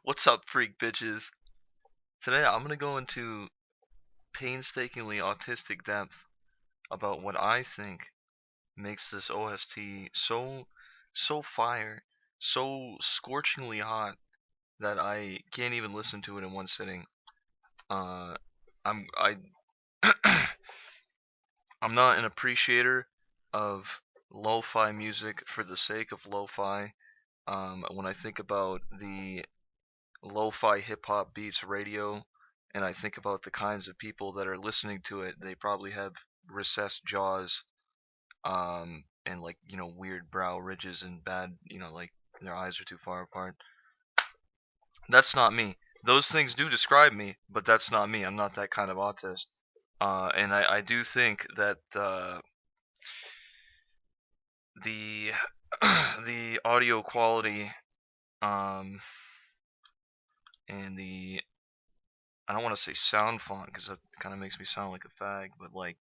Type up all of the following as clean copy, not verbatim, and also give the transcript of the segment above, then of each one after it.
What's up, freak bitches? Today I'm gonna go into painstakingly autistic depth about what I think makes this OST so fire, so scorchingly hot that I can't even listen to it in one sitting. Uh, I'm I I'm not an appreciator of lo-fi music for the sake of lo-fi. When I think about the lo-fi hip-hop beats radio and I think about the kinds of people that are listening to it, they probably have recessed jaws, and like, weird brow ridges and bad, like their eyes are too far apart. That's not me. Those things do describe me, but that's not me. I'm not that kind of autist. And I do think that the the audio quality, um, and the I don't want to say sound font because that kind of makes me sound like a fag, but like,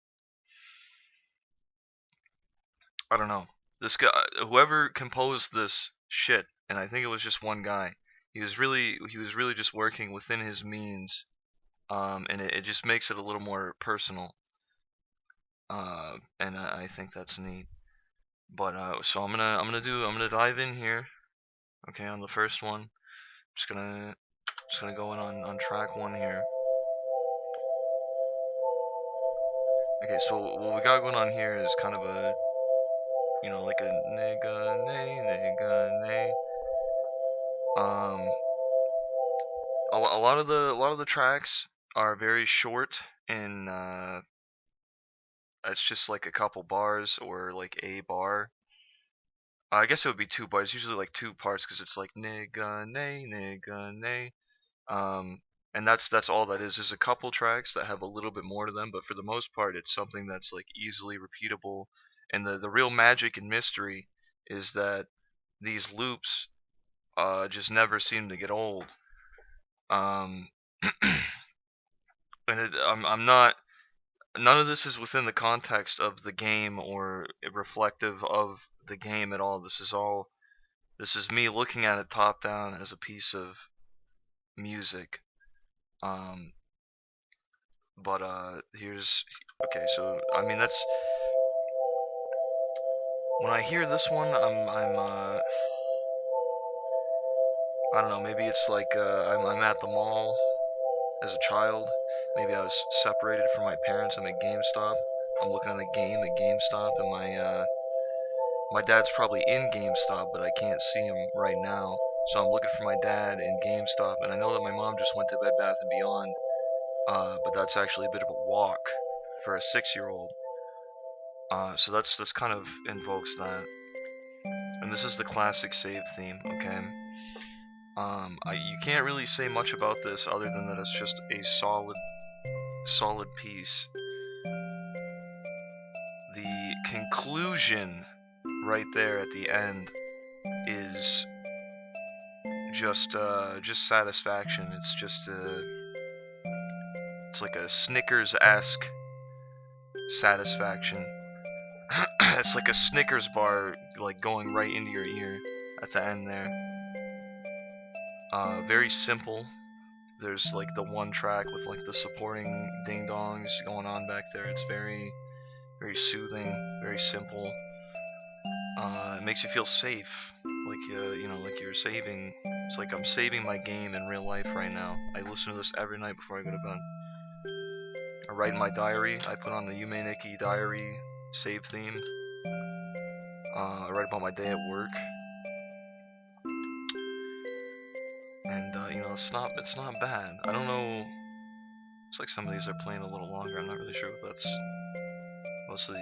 I don't know. This guy, whoever composed this shit, and I think it was just one guy. He was really just working within his means, and it just makes it a little more personal. And I think that's neat. But so I'm gonna dive in here. Okay, on the first one, just gonna go in on track one here. Okay, so what we got going on here is kind of a, like a nigga nay, nigga nay. Um, a lot of the tracks are very short, and it's just like a couple bars or like a bar. I guess it would be two bars. Usually like two parts because it's like nigga nay, nigga nay. Um, and that's all that is. There's a couple tracks that have a little bit more to them, but for the most part, it's something that's like easily repeatable. And the real magic and mystery is that these loops just never seem to get old. Um, and I'm not. None of this is within the context of the game or reflective of the game at all. This is me looking at it top down as a piece of music. Um, but here's okay. So I mean that's when I hear this one, I'm I don't know. Maybe it's like I'm at the mall as a child. Maybe I was separated from my parents. I'm at GameStop. I'm looking at a game at GameStop, and my dad's probably in GameStop, but I can't see him right now. So I'm looking for my dad in GameStop, and I know that my mom just went to Bed Bath and Beyond, but that's actually a bit of a walk for a 6-year-old. So that's kind of invokes that, and this is the classic save theme. Okay, you can't really say much about this other than that it's just a solid piece. The conclusion right there at the end is just satisfaction. It's like a Snickers-esque satisfaction. It's like a Snickers bar like going right into your ear at the end there. Very simple. There's like the one track with like the supporting ding dongs going on back there. It's very soothing, very simple. It makes you feel safe, like you're saving. It's like I'm saving my game in real life right now. I listen to this every night before I go to bed. I write in my diary. I put on the Yume Nikki diary save theme. I write about my day at work, and it's not bad. I don't know. It's like some of these are playing a little longer. I'm not really sure what that's. Most of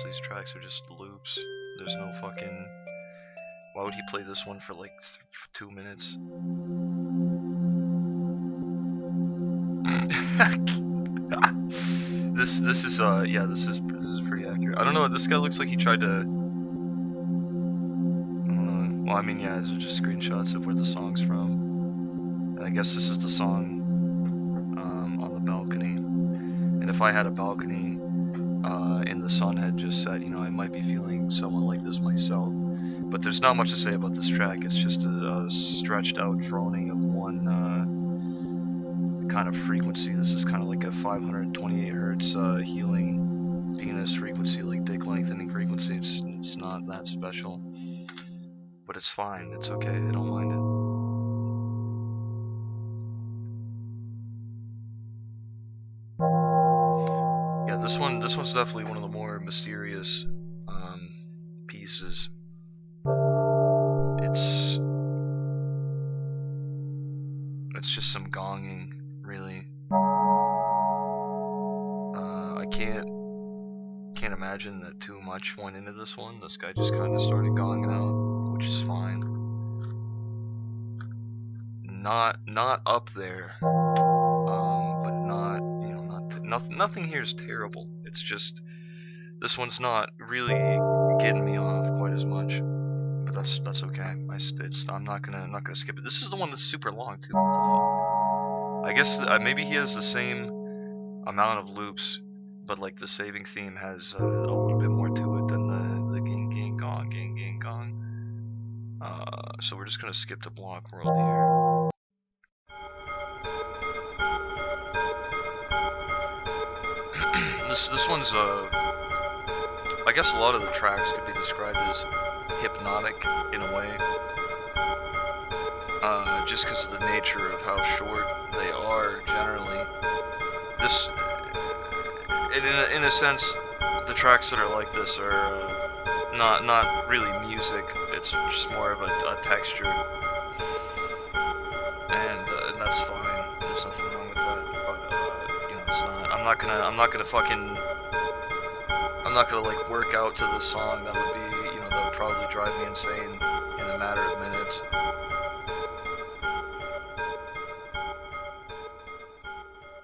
these tracks are just loops. There's no fucking. Why would he play this one for like 2 minutes? This is yeah, this is pretty accurate. I don't know. This guy looks like he tried to. I don't know. Well, I mean, yeah, these are just screenshots of where the song's from. And I guess this is the song on the balcony. And if I had a balcony, and the sun had just set, I might be feeling somewhat like this myself. But there's not much to say about this track. It's just a stretched out droning of one kind of frequency. This is kind of like a 528 hertz healing Venus frequency, like dick lengthening frequency. It's not that special, but it's fine. It's okay. I don't mind it. Yeah, this one's definitely one of the more mysterious pieces. It's just some gonging, really. I can't imagine that too much went into this one. This guy just kind of started gonging out, which is fine. Not up there, but not, you know, nothing here is terrible. It's just this one's not really getting me off quite as much, but that's okay. I'm not gonna skip it. This is the one that's super long too. What the fuck? I guess maybe he has the same amount of loops, but like the saving theme has a little bit more to it than the gang gang gong gang gang gong. So we're just gonna skip to Block World here. This one's I guess a lot of the tracks could be described as hypnotic in a way, just because of the nature of how short they are generally. This, in a sense, the tracks that are like this are not really music. It's just more of a texture, and that's fine. There's nothing wrong with that. But you know, it's not. I'm not gonna like work out to this song. That would be, you know, that would probably drive me insane in a matter of minutes.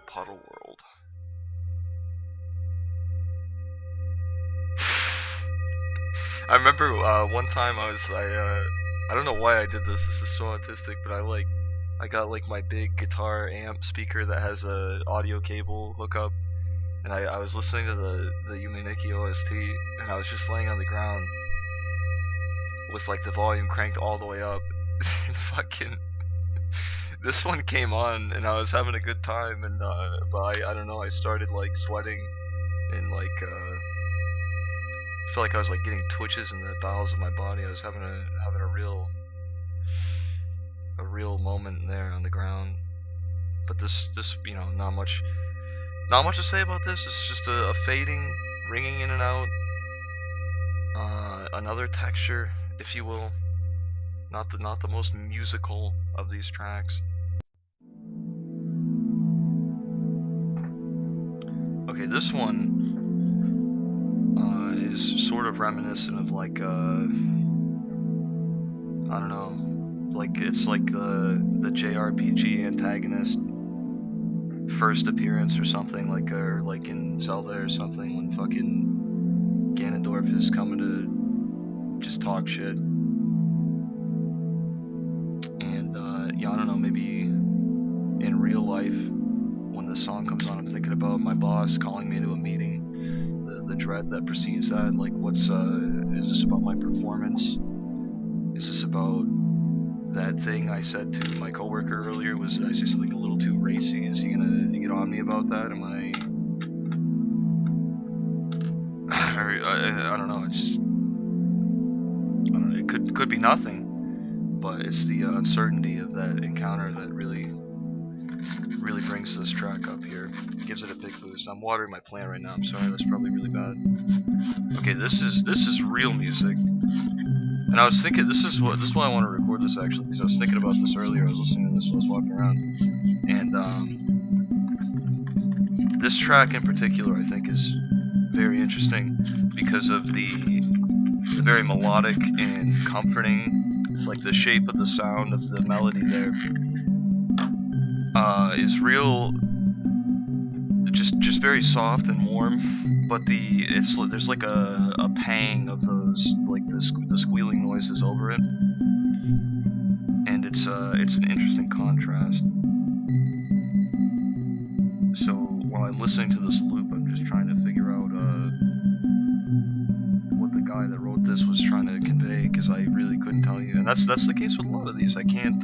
Puddle World. I remember one time I don't know why I did this. This is so autistic, but I got like my big guitar amp speaker that has a audio cable hookup, and I was listening to the Yume Nikki OST, and I was just laying on the ground with like the volume cranked all the way up, and fucking this one came on, and I was having a good time, and but I don't know, I started like sweating, and like I feel like I was like getting twitches in the bowels of my body. I was having a real moment there on the ground. But this you know, not much to say about this. It's just a fading, ringing in and out, another texture, if you will. Not the most musical of these tracks. Okay, this one is sort of reminiscent of like I don't know, like it's like the JRPG antagonist first appearance or something, or like in Zelda or something, when fucking Ganondorf is coming to just talk shit. And yeah, I don't know, maybe in real life when the song comes on, I'm thinking about my boss calling me to a meeting, the dread that precedes that. Like, is this about my performance? Is this about that thing I said to my coworker earlier? Did I say something a little too racy? Is he gonna get on me about that? Am I don't know. I don't know. It could be nothing, but it's the uncertainty of that encounter that really brings this track up here. Gives it a big boost. I'm watering my plant right now. I'm sorry, that's probably really bad. Okay, this is real music. And I was thinking, this is why I want to record this actually, because I was thinking about this earlier. I was listening to this while I was walking around, and this track in particular, I think, is very interesting because of the very melodic and comforting, like the shape of the sound of the melody there is real, just very soft and warm, but there's like a pang of those, like the squealing noises over it, and it's an interesting contrast. So while I'm listening to this loop, I'm just trying to figure out what the guy that wrote this was trying to convey, because I really couldn't tell you. And that's the case with a lot of these. I can't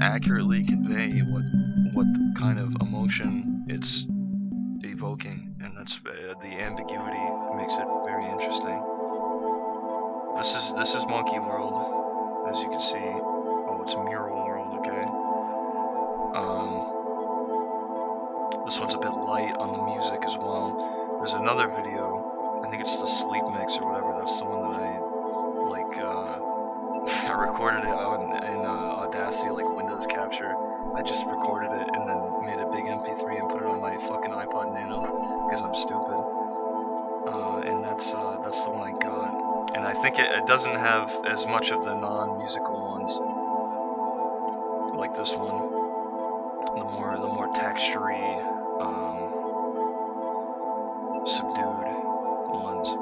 accurately convey what kind of emotion it's evoking, and that's the ambiguity makes it very interesting. This is Monkey World, as you can see. Oh, it's Mural World, okay. This one's a bit light on the music as well. There's another video, I think it's the Sleep Mix or whatever, that's the one that I, like, I recorded it in Audacity, like Windows Capture. I just recorded it and then made a big MP3 and put it on my fucking iPod Nano, because I'm stupid. And that's the one I got. And I think it doesn't have as much of the non-musical ones, like this one. The more textury, subdued ones.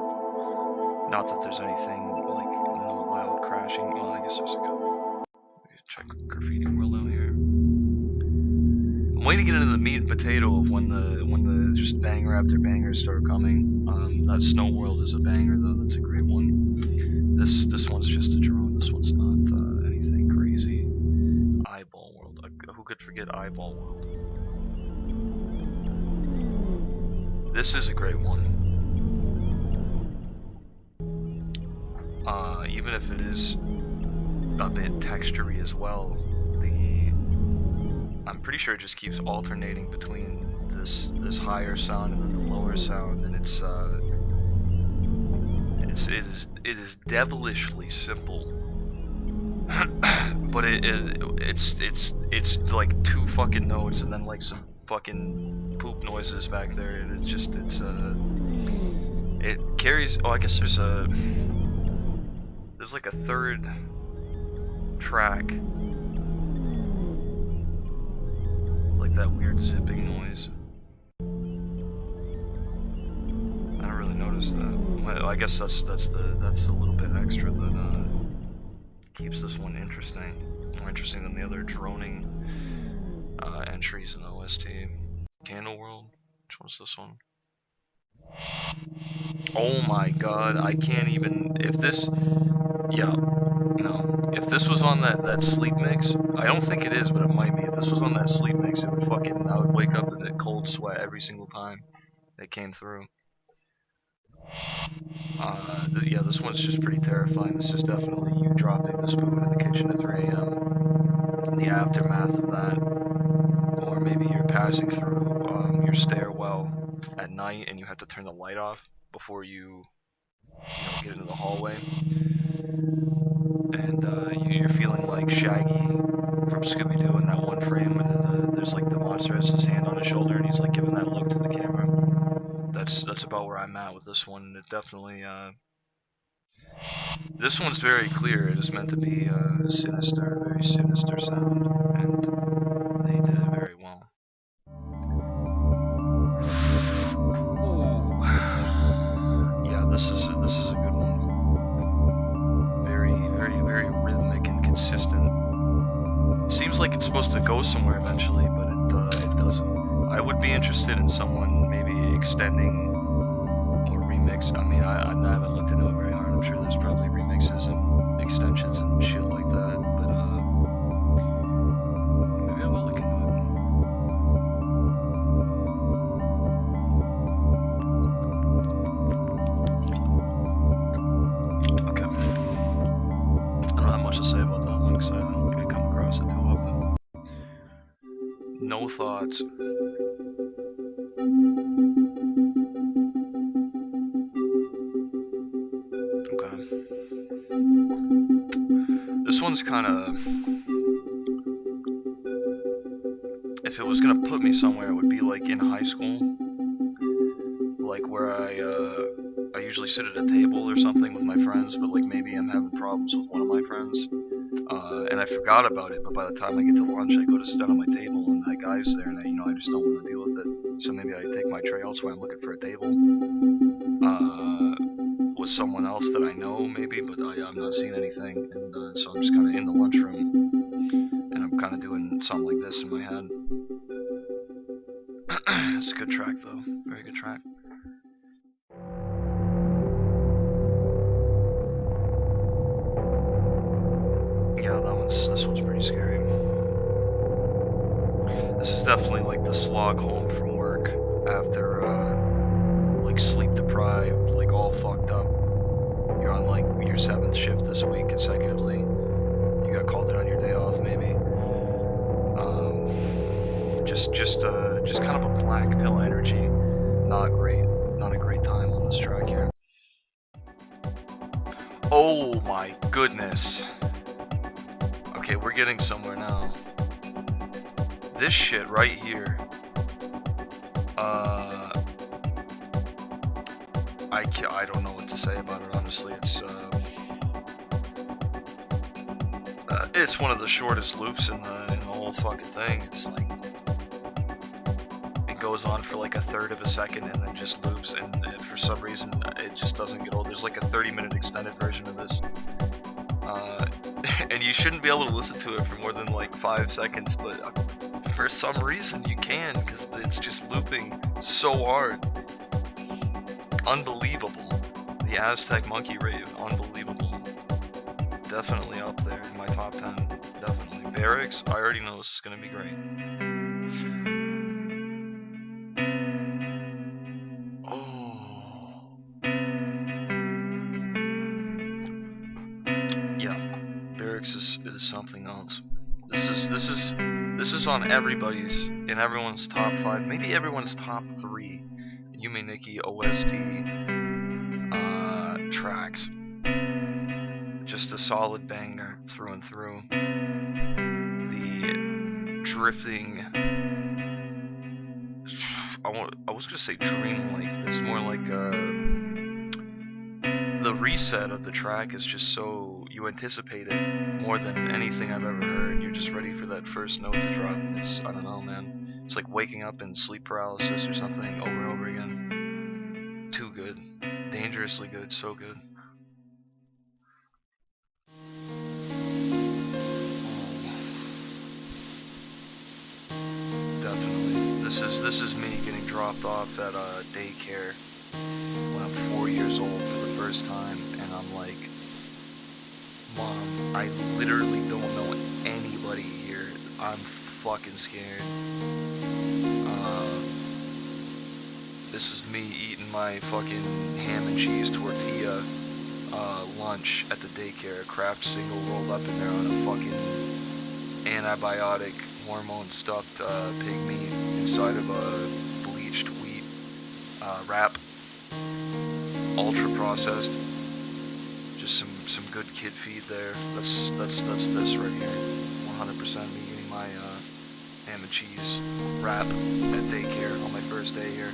Not that there's anything like no loud crashing. Well, I guess there's a couple. Check Graffiti World out here. I'm waiting to get into the meat and potato of when the just banger after bangers start coming. That Snow World is a banger though. That's a great one. This one's just a drone. This one's not anything crazy. Eyeball World. Who could forget Eyeball World? This is a great one. Even if it is a bit textury as well, I'm pretty sure it just keeps alternating between this higher sound and then the lower sound, and it is devilishly simple. But it's like two fucking notes and then like some fucking poop noises back there, and it's just it carries. Oh, I guess there's like a third track, like that weird zipping noise. I don't really notice that. Well, I guess that's a little bit extra that keeps this one interesting, more interesting than the other droning entries in the OST. Candle World. Which one's this one? Oh my god, I can't even. If this. Yeah. No. If this was on that sleep mix, I don't think it is, but it might be. If this was on that sleep mix, it would fucking. I would wake up in a cold sweat every single time it came through. Yeah, this one's just pretty terrifying. This is definitely you dropping the spoon in the kitchen at 3 a.m. in the aftermath of that. Or maybe you're passing through your stairwell at night and you have to turn the light off before you get into the hallway. And you're feeling like Shaggy from Scooby-Doo in that one frame when there's like the monster has his hand on his shoulder and he's like giving that look to the camera. That's about where I'm at with this one. It definitely this one's very clear. It is meant to be sinister, a very sinister sound, and they did it very well. Ooh. Yeah, this is a good one. Very rhythmic and consistent. Seems like it's supposed to go somewhere eventually, but it doesn't. I would be interested in someone maybe extending or remix. I mean, I haven't looked into it very hard. I'm sure there's probably remixes and extensions and shit like that, but maybe I will look into it. Okay. I don't have much to say about that one because I don't think I come across it too often. No thoughts. This one's kind of, if it was gonna put me somewhere, it would be like in high school, like where I usually sit at a table or something with my friends, but like maybe I'm having problems with one of my friends, and I forgot about it. But by the time I get to lunch, I go to sit down at my table, and that guy's there, and I just don't want to deal with it. So maybe I take my tray elsewhere. I'm looking for a table. With someone else that I know, maybe, but I'm not seeing anything, and so I'm just kind of in the lunchroom, and I'm kind of doing something like this in my head. It's a good track, though. Very good track. this one's pretty scary. This is definitely like the slog home from work after like sleep deprived, like all fucked up. You're on like your 7th shift this week consecutively. You got called in on your day off, maybe. Just kind of a black pill energy. Not great. Not a great time on this track here. Oh my goodness. Okay, we're getting somewhere now. This shit right here. I don't know what to say about it, honestly. It's one of the shortest loops in the whole fucking thing. It's like it goes on for like a third of a second and then just loops, and for some reason it just doesn't get old. There's like a 30-minute extended version of this, and you shouldn't be able to listen to it for more than like 5 seconds, but for some reason you can, because it's just looping so hard. Unbelievable. The Aztec Monkey Rave, unbelievable. Definitely up there in my top 10. Definitely. Barracks, I already know this is gonna be great. Oh. Yeah. Barracks is something else. This is on everyone's top 5, maybe everyone's top 3 Yume Nikki OST tracks. Just a solid banger through and through. The drifting, I was gonna say dreamlike, it's more like the reset of the track is just so, you anticipate it more than anything I've ever heard. You're just ready for that first note to drop, and it's, I don't know, man, it's like waking up in sleep paralysis or something over and over again. Too good. Dangerously good, so good. Definitely. This is me getting dropped off at daycare when I'm 4 years old for the first time, and I'm like, Mom, I literally don't know anybody here. I'm fucking scared. This is me eating my fucking ham and cheese tortilla lunch at the daycare, Kraft single rolled up in there on a fucking antibiotic hormone stuffed pig meat inside of a bleached wheat wrap, ultra processed. Just some good kid feed there. That's this right here. 100% me eating my ham and cheese wrap at daycare on my first day here.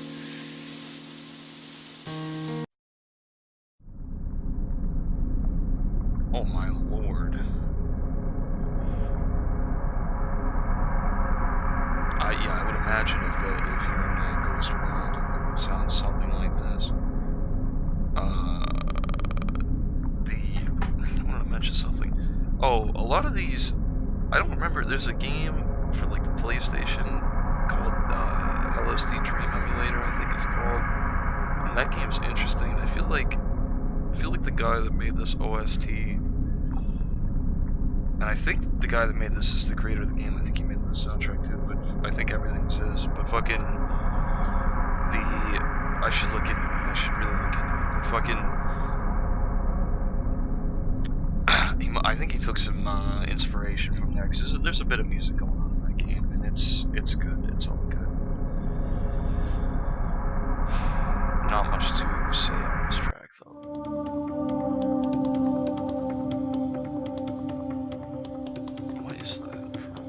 Oh my lord. Yeah, I would imagine if you're in a ghost world, it would sound something like this. I want to mention something. Oh, a lot of these, I don't remember. There's a game for like the PlayStation called LSD Dream Emulator, I think it's called, and that game's interesting. I feel like the guy that made this OST, and I think the guy that made this is the creator of the game. I think he made the soundtrack too, but I think everything's his. But fucking I should look into it. I should really look into it. But fucking, I think he took some inspiration from there, because there's a bit of music going on in that game, and it's good. It's all good. Not much to say on this track though. What is that from?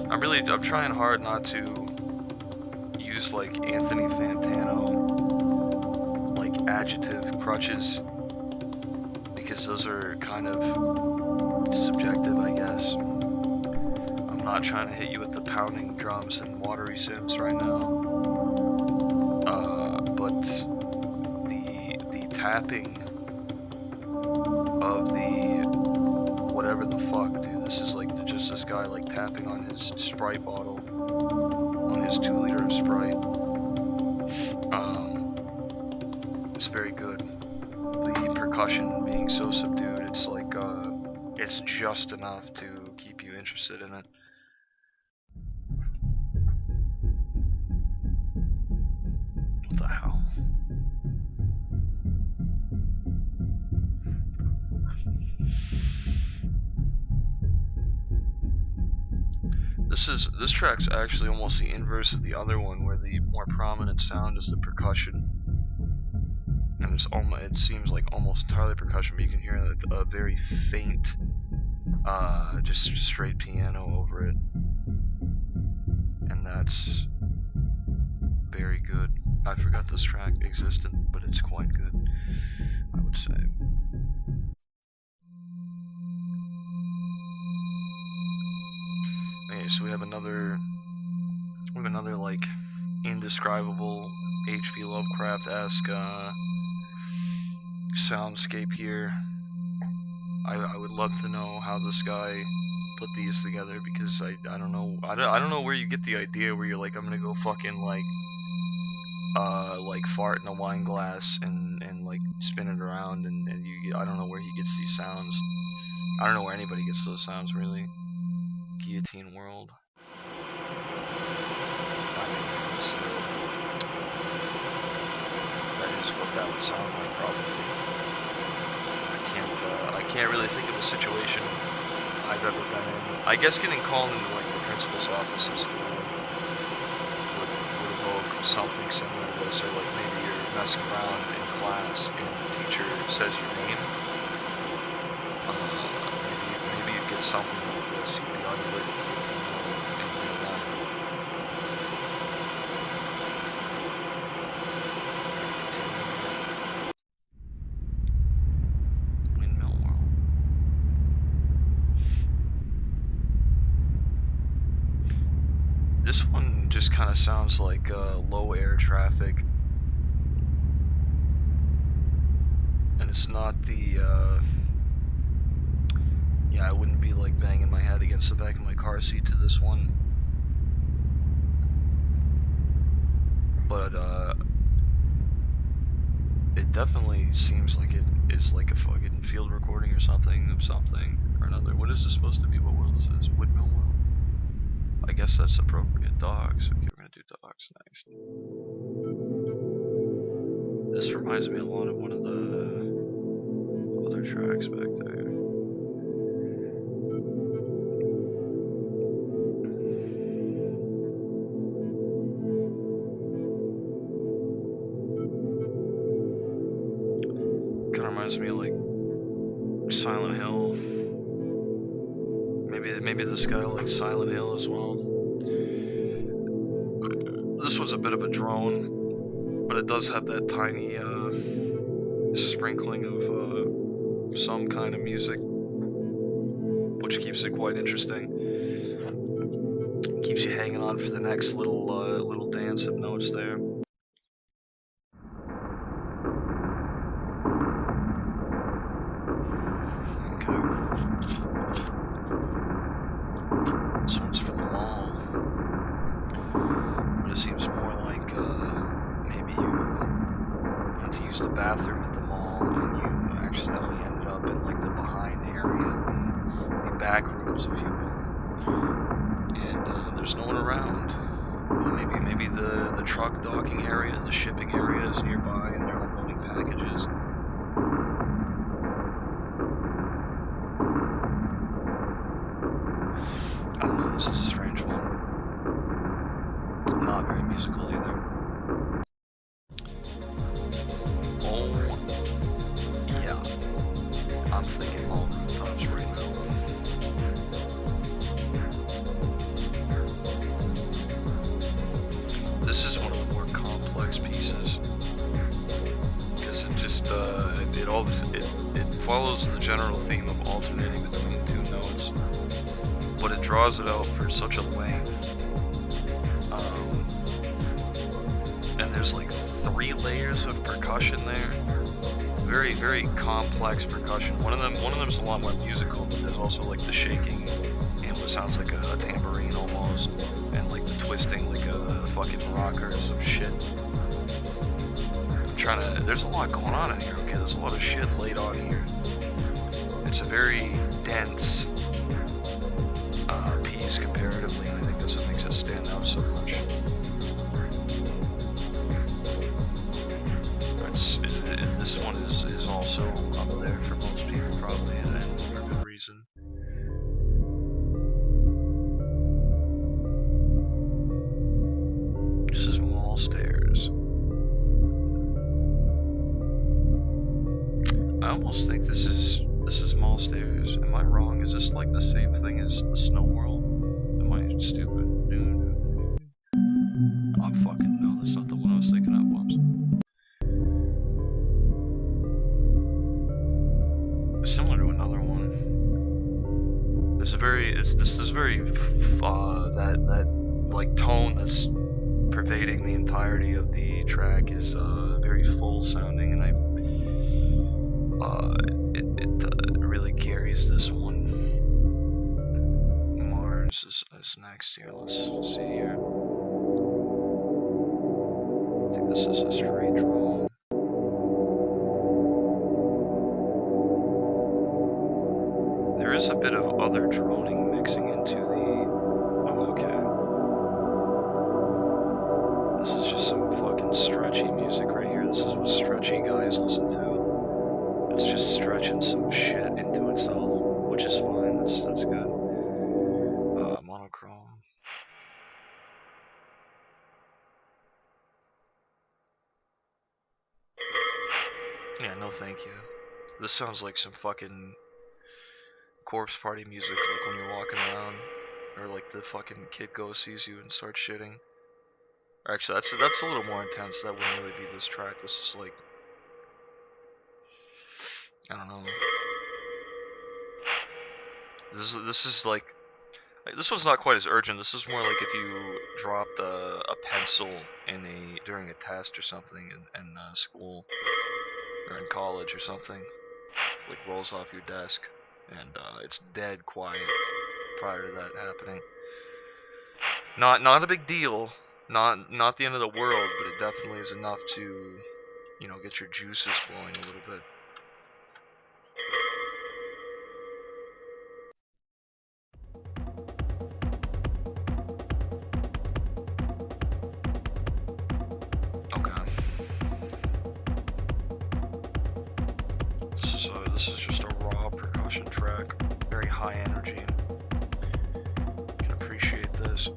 I don't know. I'm trying hard not to use like Anthony Fantano like adjective crutches, because those are kind of subjective, I guess. I'm not trying to hit you with the pounding drums and watery synths right now, but the tapping of the whatever the fuck, dude. This is like just this guy like tapping on his Sprite bottle, on his 2 liter of Sprite. It's very good. The percussion being so subdued, it's like it's just enough to keep you interested in it. What the hell? This track's actually almost the inverse of the other one, where the more prominent sound is the percussion, and it seems like almost entirely percussion, but you can hear a very faint, just straight piano over it, and that's very good. I forgot this track existed, but it's quite good, I would say. Okay, so we have another like indescribable H.P. Lovecraft-esque soundscape here. I would love to know how this guy put these together, because I don't know where you get the idea where you're like, I'm gonna go fucking like fart in a wine glass and like spin it around, and I don't know where he gets these sounds. I don't know where anybody gets those sounds, really. Guillotine World. I mean, that is what that would sound like, probably. I can't really think of a situation I've ever been in. I guess getting called into like the principal's office in school would evoke something similar to this, or like maybe you're messing around in class and the teacher says your name. Maybe you'd get something like this. You'd be on your way to Guillotine World in real life. Windmill World. This one just kind of sounds like low air traffic, and it's not the yeah, I wouldn't be like banging my head against the back of my car seat to this one, but it definitely seems like it is like a fucking field recording or something of something or another. What is this supposed to be? What world is this? Woodmill World? I guess that's appropriate. Dogs. Okay, we're gonna do dogs next. This reminds me a lot of one of the other tracks back there. Kind of reminds me of like Silent Hill. Maybe this guy likes Silent Hill as well. This one's a bit of a drone, but it does have that tiny sprinkling of some kind of music, which keeps it quite interesting. Keeps you hanging on for the next little dance of notes there. Okay. This one's for the mall, but it seems more like maybe you went to use the bathroom at the mall and you accidentally ended up in like the behind area, the back rooms, if you will, and there's no one around. Well, maybe the truck docking area, the shipping area is nearby, and they're unloading packages. I don't know, this is a strange one. Not very musical either. Oh, yeah. I'm thinking all rooftops right now. This is one of the more complex pieces, because it just it follows the general theme of alternating between two notes, but it draws it out for such a length, and there's like 3 layers of percussion there. Very, very complex percussion. One of them's a lot more musical, but there's also like the shaking and what sounds like a tambourine almost, and like the twisting like a fucking rocker or some shit. There's a lot going on in here. Okay, there's a lot of shit laid on here. it's a very dense piece comparatively, and I think that's what makes it stand out so much. This one is also up there for most people probably, and for good reason. This is Mall Stairs. I almost think this is Mall Stairs. Am I wrong? Is this like the same thing as the Snow World? Am I stupid? Oh, I'm fucking no. That's not the one I was thinking of. Whoops. It's similar to another one. There's a very that like tone that's pervading the entirety of the track is very full sounding, and it really carries this one. Mars is next here. Let's see here. I think this is a straight drone. There is a bit of other droning mixing into the... Oh, okay. This is just some fucking stretchy music right here. This is what stretchy guys listen to. It's just stretching some shit into itself, which is fine. That's good. Monochrome. Yeah, no thank you. This sounds like some fucking corpse party music, like when you're walking around, or like the fucking kid goes, sees you and starts shitting. Actually, that's a little more intense. That wouldn't really be this track. This is like, I don't know. This is like, this one's not quite as urgent. This is more like if you dropped a pencil during a test or something in school or in college or something, like rolls off your desk, and it's dead quiet prior to that happening. Not a big deal, not the end of the world, but it definitely is enough to, you know, get your juices flowing a little bit. This is just a raw percussion track, very high energy. Can appreciate this.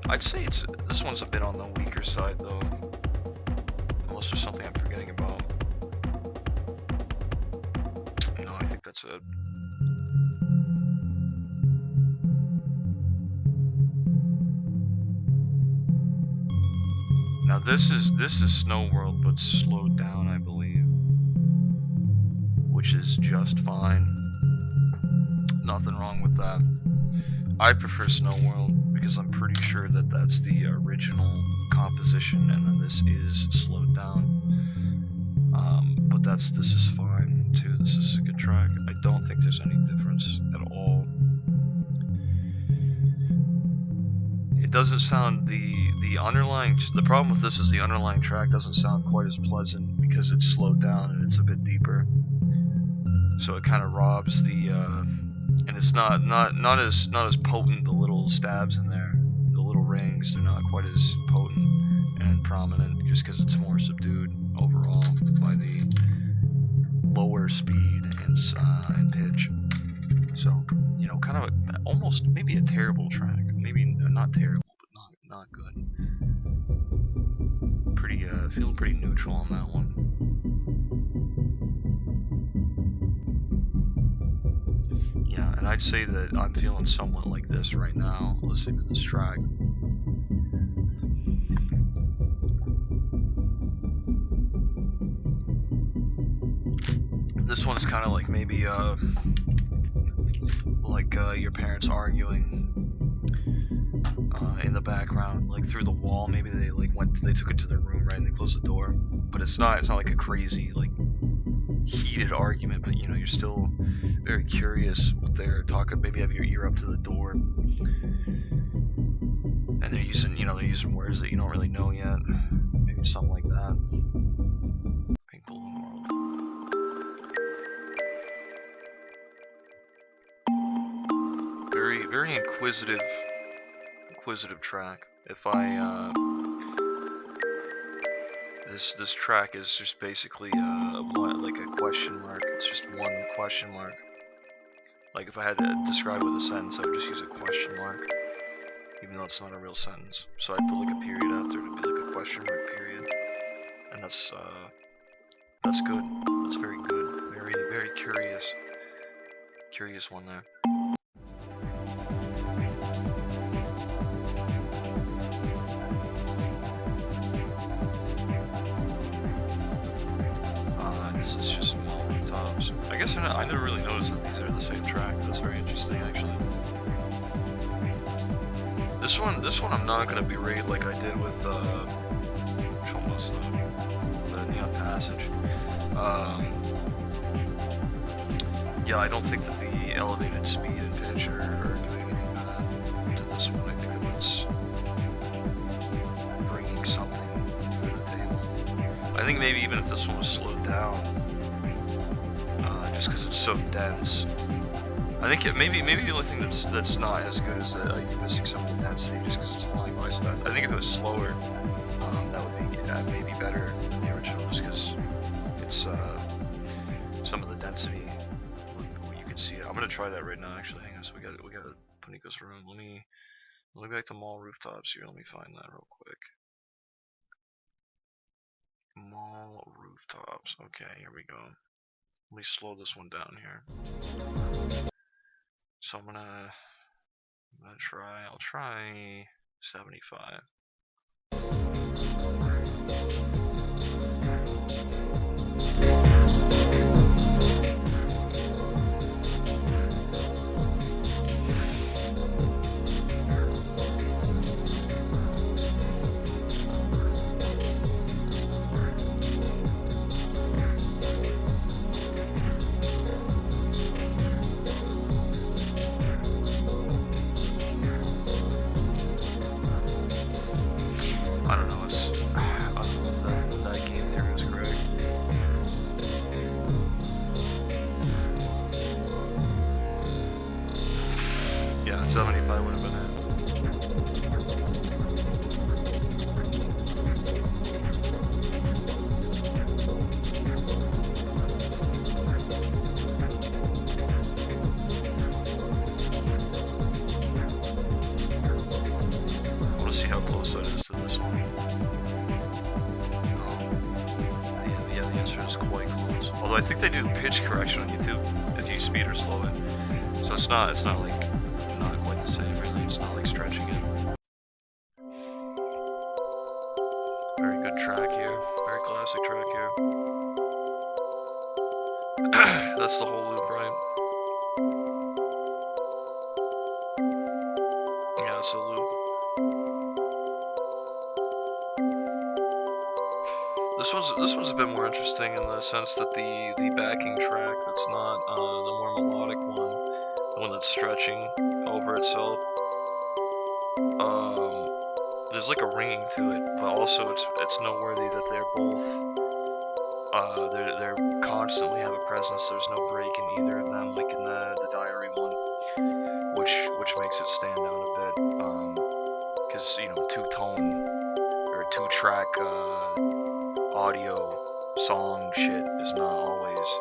I'd say this one's a bit on the weaker side though, unless there's something I'm forgetting about. No, I think that's it. Now this is Snow World, but slowed down, I believe, which is just fine. Nothing wrong with that. I prefer Snow World because I'm pretty sure that that's the original composition, and then this is slowed down. But this is fine too. This is a good track. I don't think there's any difference at all. It doesn't sound the problem with this is the underlying track doesn't sound quite as pleasant because it's slowed down and it's a bit deeper. So it kind of robs the and it's not as potent. The little stabs in there, the little rings, they're not quite as potent and prominent just because it's more subdued overall by the lower speed and pitch. So, you know, kind of almost maybe a terrible track. Maybe not terrible, but not good. Pretty feeling pretty neutral on that one. Yeah, and I'd say that I'm feeling somewhat like this right now, listening to this track. This one's kind of like maybe your parents arguing in the background, like through the wall. Maybe they took it to their room, right, and they closed the door. But it's not like a crazy like heated argument, but you know, you're still very curious what they're talking. Maybe have your ear up to the door, and they're using words that you don't really know yet. Maybe something like that. Pink balloon world. very inquisitive track. If I this track is just basically like a question mark. It's just one question mark. Like if I had to describe it with a sentence, I would just use a question mark, even though it's not a real sentence. So I'd put like a period after it to be like a question mark period, and that's good. That's very good. Very curious one there. This is just small tops. I guess I never really noticed that these are the same track. That's very interesting, actually. This one I'm not gonna berate like I did with which one was the Neon Passage. Yeah, I don't think that the elevated speed and pitch are doing anything to this one. I think that it's bringing something to the table. I think maybe even if this one was slowed down, just because it's so dense. I think maybe the only thing that's not as good is that you're missing some of the density just because it's flying by stuff. I think if it was slower, that would be maybe better than the original, just because it's some of the density. You can see it. I'm gonna try that right now. Actually, hang on. So we got Paniko's room. Let me go back to mall rooftops here. Let me find that real quick. Mall rooftops. Okay, here we go. Let me slow this one down here. So I'll try 75. I don't know if that game theory was correct. Yeah, 75 would have been it. I want to see how close that is to this one. Yeah, the answer is quite close. Although I think they do pitch correction on YouTube if you speed or slow it. So it's not like not quite the same really. It's not like stretching it. Very good track here. Very classic track here. That's the whole loop, right? Yeah, it's a loop. This one's a bit more interesting in the sense that the backing track that's not the more melodic one, the one that's stretching over itself, there's like a ringing to it, but also it's noteworthy that they're both they're constantly have a presence. There's no break in either of them, like in the diary one, which makes it stand out a bit, because you know two-tone or two-track audio song shit is not always,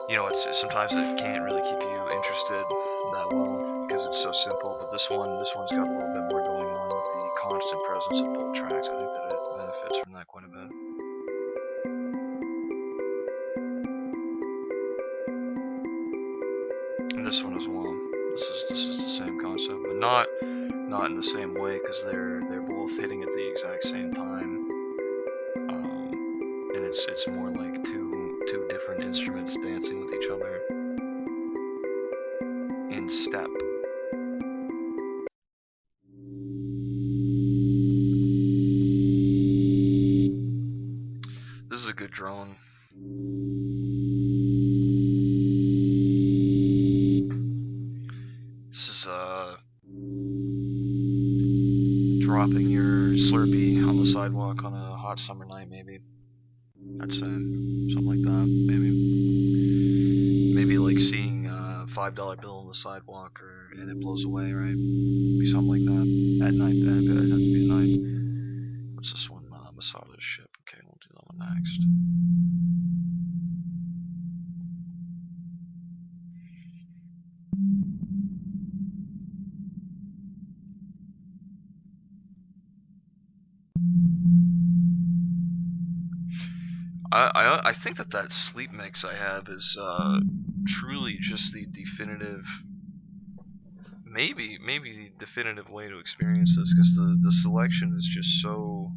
you know, it's sometimes it can't really keep you interested that well because it's so simple. But this one's got a little bit more going on with the constant presence of both tracks. I think that it benefits from that quite a bit. And this one as well. This is the same concept, but not in the same way because they're both hitting at the exact same time. And it's more like two different instruments dancing with each other in step. This is a good drone. This is dropping your Slurpee on the sidewalk on a hot summer night, maybe. I'd say something like that. Maybe like seeing $5 bill on the sidewalk, and it blows away, right? Be something like that at night. It has to be at night. What's this one? Masada's ship. Okay, we'll do that one next. I think that sleep mix I have is truly just the definitive, maybe the definitive way to experience this, because the selection is just so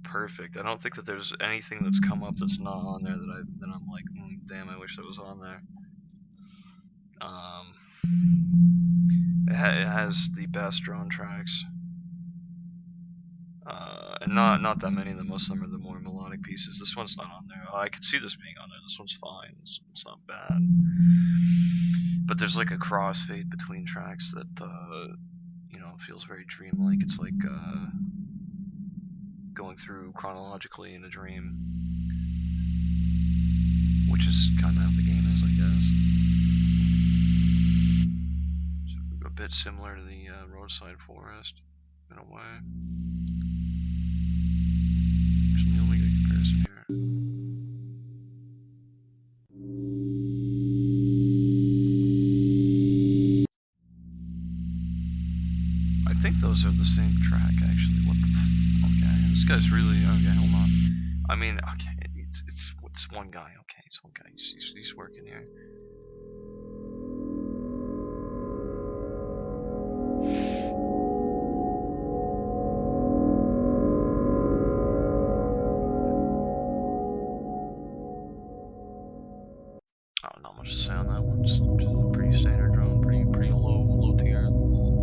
perfect. I don't think that there's anything that's come up that's not on there that I'm like, damn, I wish that was on there. It has the best drone tracks. And not that many of them. Most of them are the more melodic pieces. This one's not on there. I could see this being on there. This one's fine. It's not bad. But there's like a crossfade between tracks that you know, feels very dreamlike. It's like going through chronologically in a dream, which is kind of how the game is, I guess. So a bit similar to the roadside forest in a way. Actually, let me get a comparison here. I think those are the same track, actually. What the okay, this guy's really okay. Hold on. I mean, okay, it's one guy. Okay, it's one guy. He's working here. Oh, not much to say on that one. Just pretty standard drone, pretty low tier, a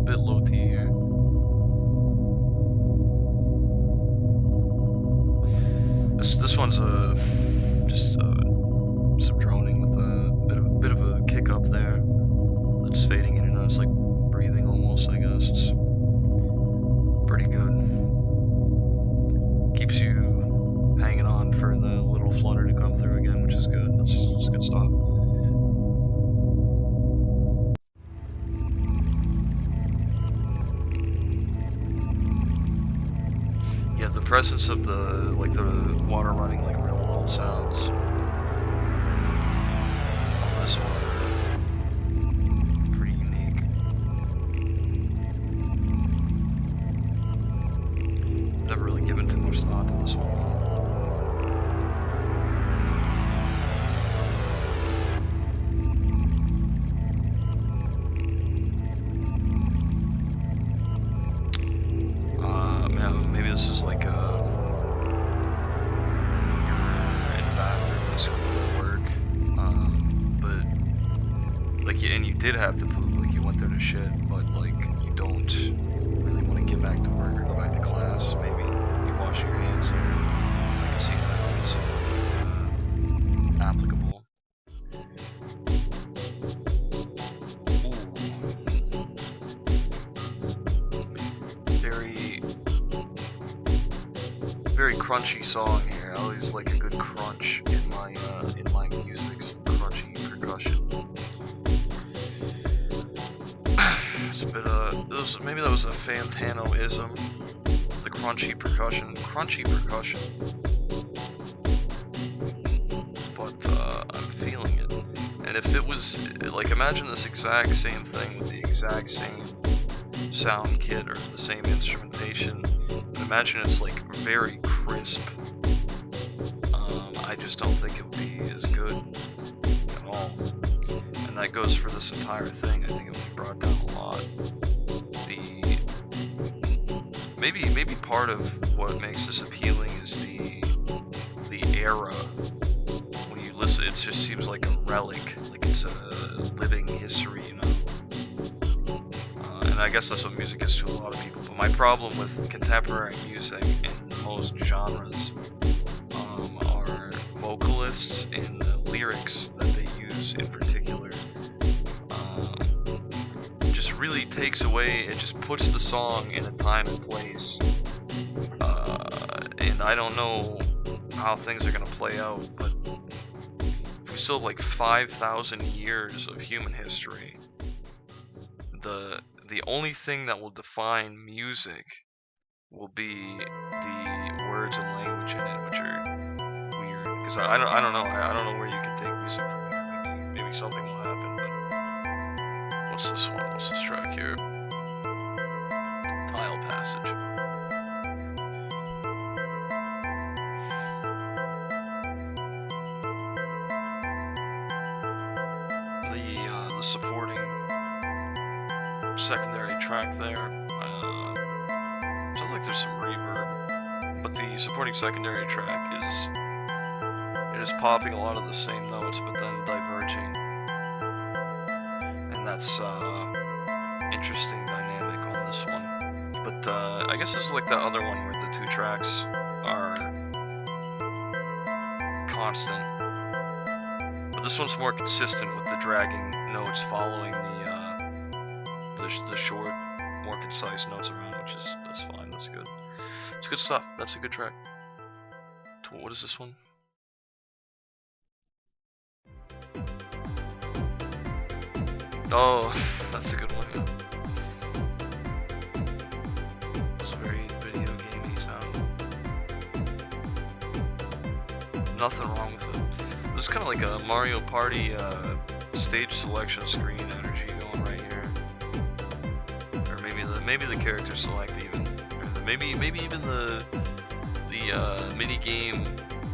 bit low tier. This one's just some droning with a bit of a kick up there. That's fading in and out. It's like breathing almost, I guess. It's pretty good. Keeps you hanging on for the little flutter to come through again, which is good. That's good stuff. Yeah, the presence of the water running like real world sounds on this one are pretty unique. Never really given too much thought to this one. Maybe this is like you're in the bathroom at school or work, but like, and you did have to poop, like you went there to shit, but like you don't really want to get back to work or go back to class. Maybe you wash your hands here. I can see that. I can see that applicable. Very crunchy song here. I always like a good crunch in my music, some crunchy percussion. It's a bit maybe that was a Fantano-ism. The crunchy percussion, but I'm feeling it. And if it was like, imagine this exact same thing with the exact same sound kit or the same instrumentation. Imagine it's like very crisp. I just don't think it would be as good at all. And that goes for this entire thing. I think it would be brought down a lot. Maybe part of what makes this appealing is the era. When you listen, it just seems like a relic, like it's a living history, you know. And I guess that's what music is to a lot of people. But my problem with contemporary music in most genres are vocalists and the lyrics that they use in particular. Just really takes away, it just puts the song in a time and place. And I don't know how things are going to play out, but we still have like 5,000 years of human history. The only thing that will define music will be the words and language in it, which are weird. Because I don't know. I don't know where you can take music from here. Maybe something will happen. But what's this one? What's this track here? Tile Passage. The supporting secondary track there. Sounds like there's some reverb, but the supporting secondary track is popping a lot of the same notes, but then diverging, and that's interesting dynamic on this one. But I guess it's like that other one where the two tracks are constant, but this one's more consistent with the dragging notes following the short, more concise notes around, that's fine. That's good. It's good stuff. That's a good track. What is this one? Oh, that's a good one. Yeah. It's a very video gamey sound. Nothing wrong with it. This is kind of like a Mario Party stage selection screen energy going right here. Or maybe the character select even, or maybe even the mini game,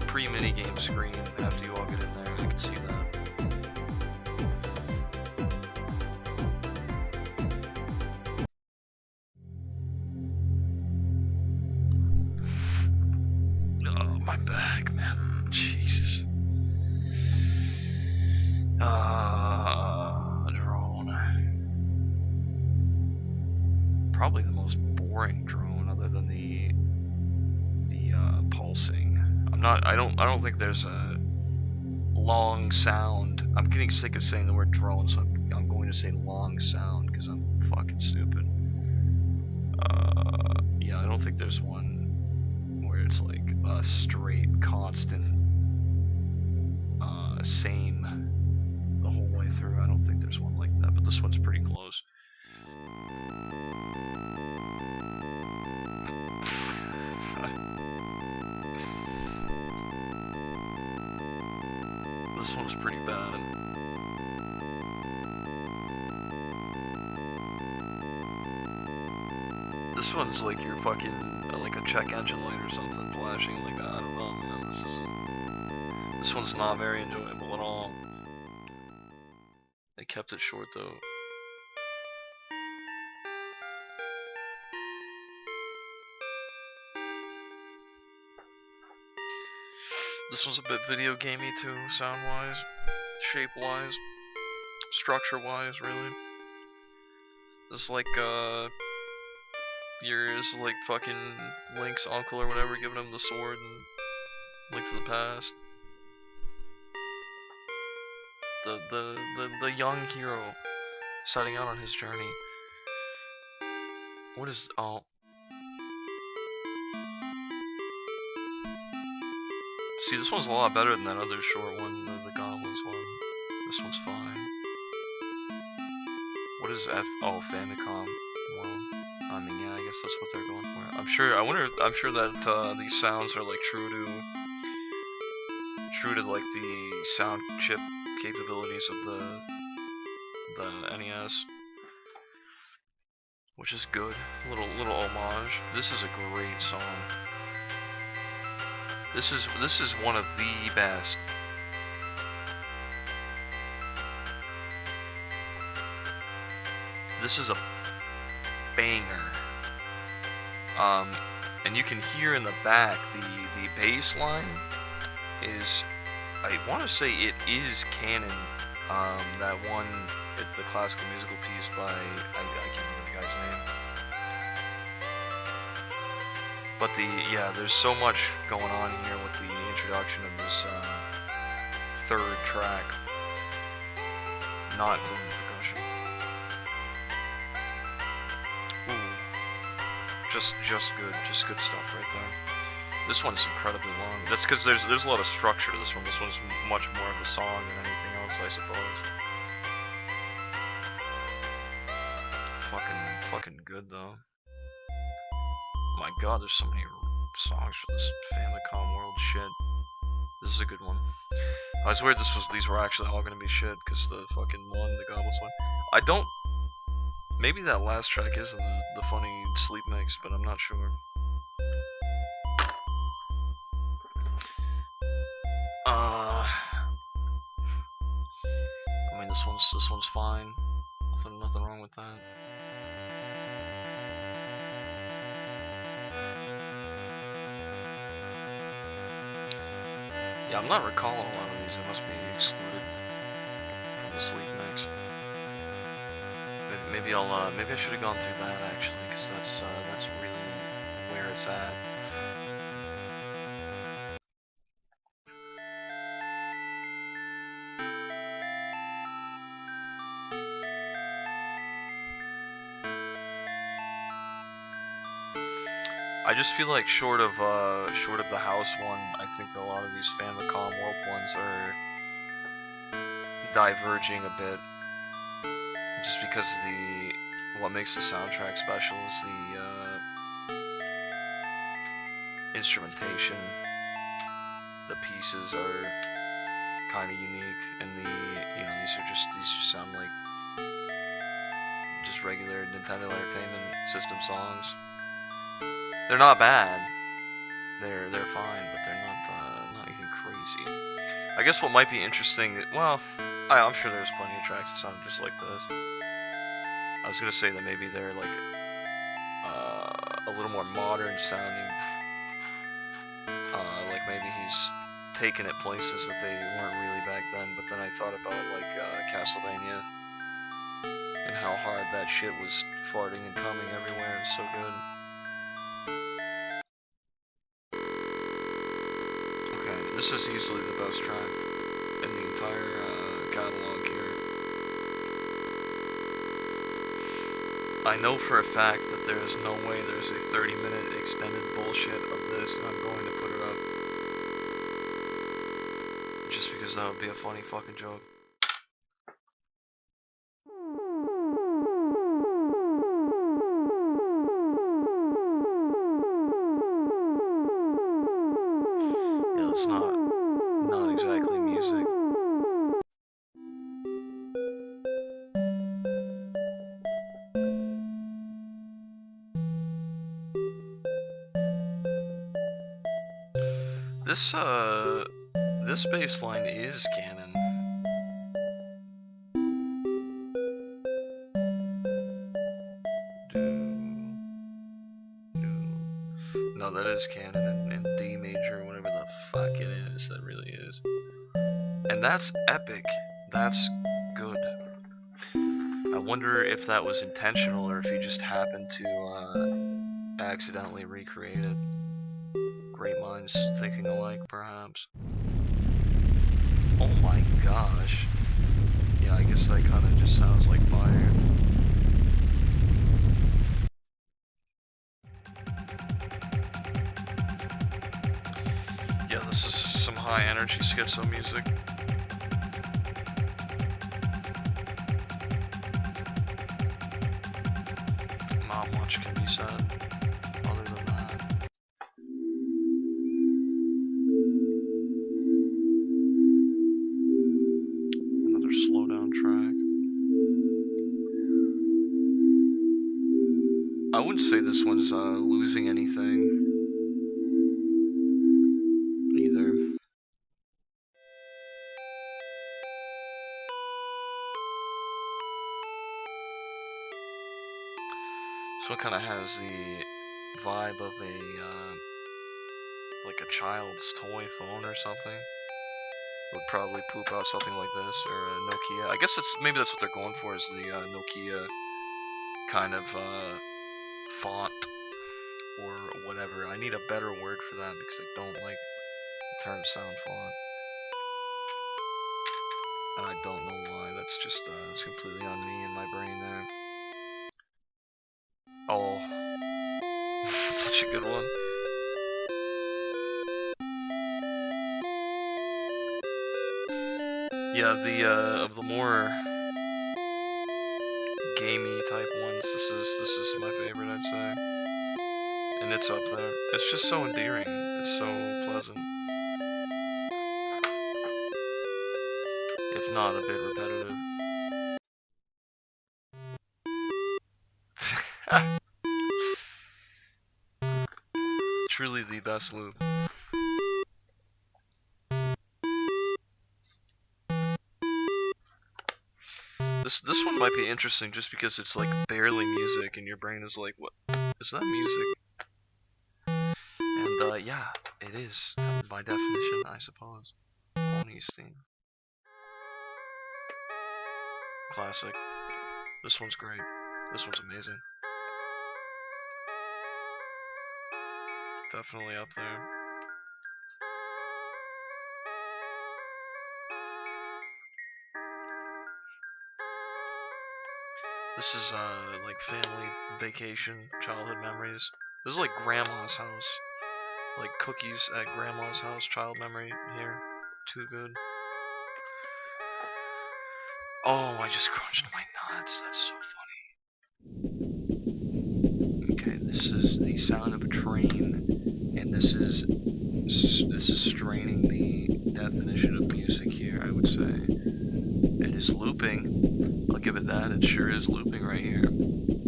pre-mini game screen after you all get in there. I can see that. Oh, my back, man. Jesus. Drone. Probably the most boring drone, other than the pulsing. I don't think there's a long sound. I'm getting sick of saying the word drone, so I'm going to say long sound because I'm fucking stupid. Yeah, I don't think there's one where it's like a straight, constant, same the whole way through. I don't think there's one like that, but this one's pretty close. This one's pretty bad. This one's like your fucking, like a check engine light or something flashing. Like, I don't know, man. This one's not very enjoyable at all. They kept it short though. This one's a bit video gamey too, sound-wise, shape-wise, structure-wise, really. This is like, this is like fucking Link's uncle or whatever giving him the sword and Link to the Past. The young hero setting out on his journey. What is, oh. See, this one's a lot better than that other short one, the Goblins one. This one's fine. What is oh, Famicom. Well, I mean, yeah, I guess that's what they're going for. I'm sure that these sounds are like true to like the sound chip capabilities of the NES, which is good. Little homage. This is a great song. This is one of the best. This is a banger. And you can hear in the back the bass line is, I want to say it is canon. That one, the classical musical piece by, I can't remember the guy's name. But yeah, there's so much going on here with the introduction of this third track. Not including the percussion. Ooh. Just good stuff right there. This one's incredibly long. That's because there's a lot of structure to this one. This one's much more of a song than anything else, I suppose. Fucking good though. Oh my god, there's so many songs for this Famicom World shit. This is a good one. I swear these were actually all gonna be shit, because the fucking one, the Goblins one. I don't. Maybe that last track is in the funny sleep mix, but I'm not sure. I mean, this one's fine. Nothing wrong with that. Yeah, I'm not recalling a lot of these. They must be excluded from the sleep mix. Maybe I should have gone through that actually, because that's really where it's at. I just feel like short of the house one, I think that a lot of these Famicom World ones are diverging a bit. Just because what makes the soundtrack special is the instrumentation. The pieces are kind of unique, and these just sound like just regular Nintendo Entertainment System songs. They're not bad. They're fine, but they're not anything crazy. I guess what might be interesting, well, I'm sure there's plenty of tracks that sound just like this. I was gonna say that maybe they're like a little more modern sounding. Like maybe he's taken it places that they weren't really back then. But then I thought about like Castlevania and how hard that shit was farting and coming everywhere. It was so good. Okay, this is easily the best track in the entire catalog here. I know for a fact that there is no way there's a 30-minute extended bullshit of this, and I'm going to put it up. Just because that would be a funny fucking joke. Yeah, it's not exactly music. This bass line is canon. No, that is canon in D major, whatever the fuck it is. That really is. And that's epic. That's good. I wonder if that was intentional or if he just happened to accidentally recreate it. Great minds thinking alike, perhaps. Oh my gosh. Yeah, I guess that kind of just sounds like fire. Yeah, this is some high energy schizo music. Not much can be said other than that. Another slowdown track. I wouldn't say this one's losing anything either. This one kind of has the vibe of like a child's toy phone or something. Would probably poop out something like this, or a Nokia. I guess maybe that's what they're going for, is the Nokia kind of font or whatever. I need a better word for that because I don't like the term sound font, and I don't know why. That's just it's completely on me and my brain there. Oh, such a good one. Yeah, the of the more gamey type ones, this is my favorite, I'd say, and it's up there. It's just so endearing. It's so pleasant, if not a bit repetitive. Truly the best loop. This one might be interesting just because it's like barely music, and your brain is like, "What is that music?" And yeah, it is by definition, I suppose. Pony's theme. Classic. This one's great. This one's amazing. Definitely up there. This is like family vacation, childhood memories. This is like grandma's house. Like cookies at grandma's house, child memory here. Too good. Oh, I just crunched my nuts. That's so funny. Okay, this is the sound of a train, and this is straining the definition of music here, I would say. It is looping. I'll give it that. It sure is looping right here. And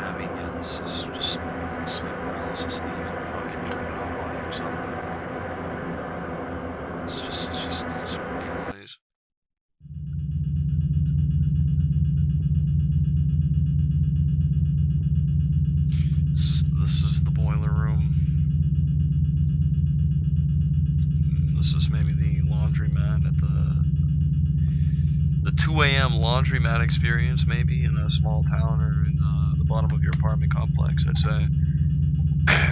I mean, yeah, this is just sleep paralysis demon fucking jerking off on you or something. It's just working noise. This is the boiler room. This is maybe the laundromat at the 2 a.m. laundromat experience, maybe in a small town or in the bottom of your apartment complex, I'd say.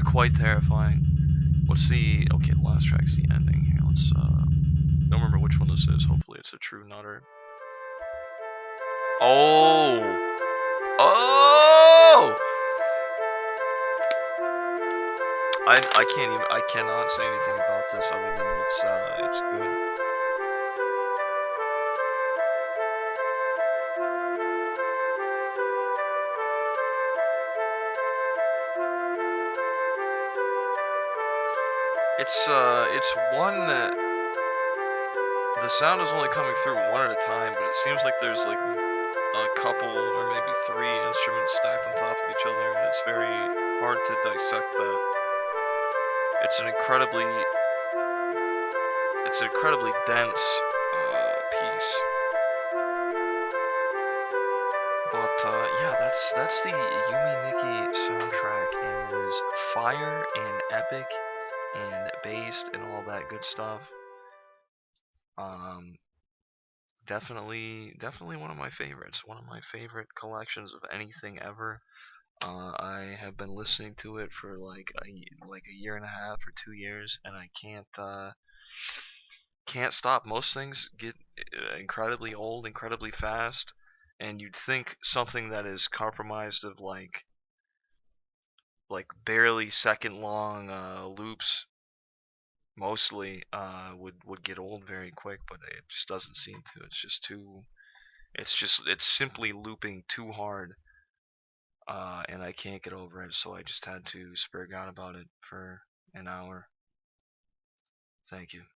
Quite terrifying. What's the... Okay, the last track's the ending here. Let's, don't remember which one this is. Hopefully it's a true nutter. Oh! Oh! I cannot say anything about this other than it's good. It's one... the sound is only coming through one at a time, but it seems like there's like a couple or maybe 3 instruments stacked on top of each other, and it's very hard to dissect that. It's an incredibly dense piece. But yeah, that's the Yume Nikki soundtrack, and it is fire and epic and based and all that good stuff. Definitely one of my favorites. One of my favorite collections of anything ever. I have been listening to it for like a year and a half or 2 years, and I can't stop. Most things get incredibly old, incredibly fast, and you'd think something that is compromised of like barely second long loops mostly would get old very quick, but it just doesn't seem to. It's just too... it's simply looping too hard, and I can't get over it, so I just had to spur God about it for an hour. Thank you.